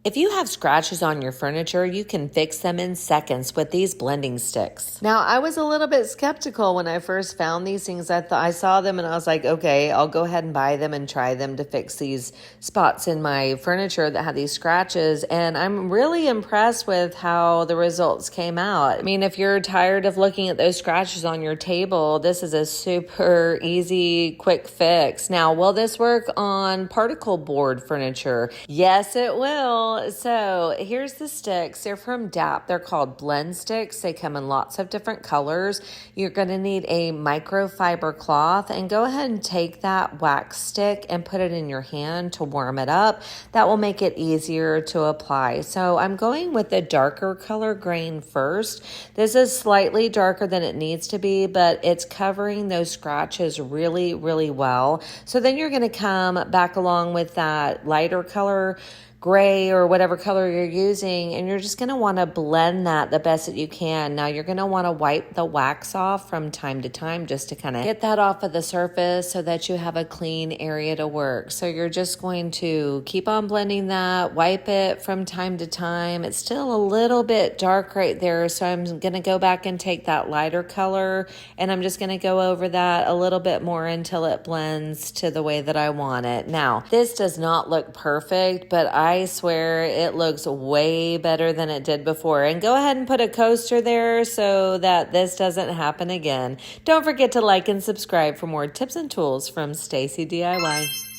If you have scratches on your furniture, you can fix them in seconds with these blending sticks. Now, I was a little bit skeptical when I first found these things. I saw them and I was like, okay, I'll go ahead and buy them and try them to fix these spots in my furniture that have these scratches. And I'm really impressed with how the results came out. I mean, if you're tired of looking at those scratches on your table, this is a super easy, quick fix. Now, will this work on particle board furniture? Yes, it will. So here's the sticks. They're from DAP. They're called blend sticks. They come in lots of different colors. You're going to need a microfiber cloth, and go ahead and take that wax stick and put it in your hand to warm it up. That will make it easier to apply. So I'm going with the darker color grain first. This is slightly darker than it needs to be, but it's covering those scratches really, really well. So then you're going to come back along with that lighter color, gray or whatever color you're using, and you're just going to want to blend that the best that you can. Now you're going to want to wipe the wax off from time to time just to kind of get that off of the surface so that you have a clean area to work. So you're just going to keep on blending that, wipe it from time to time. It's still a little bit dark right there, so I'm going to go back and take that lighter color and I'm just going to go over that a little bit more until it blends to the way that I want it. Now, this does not look perfect, but I swear it looks way better than it did before. And go ahead and put a coaster there so that this doesn't happen again. Don't forget to like and subscribe for more tips and tools from Stacy DIY.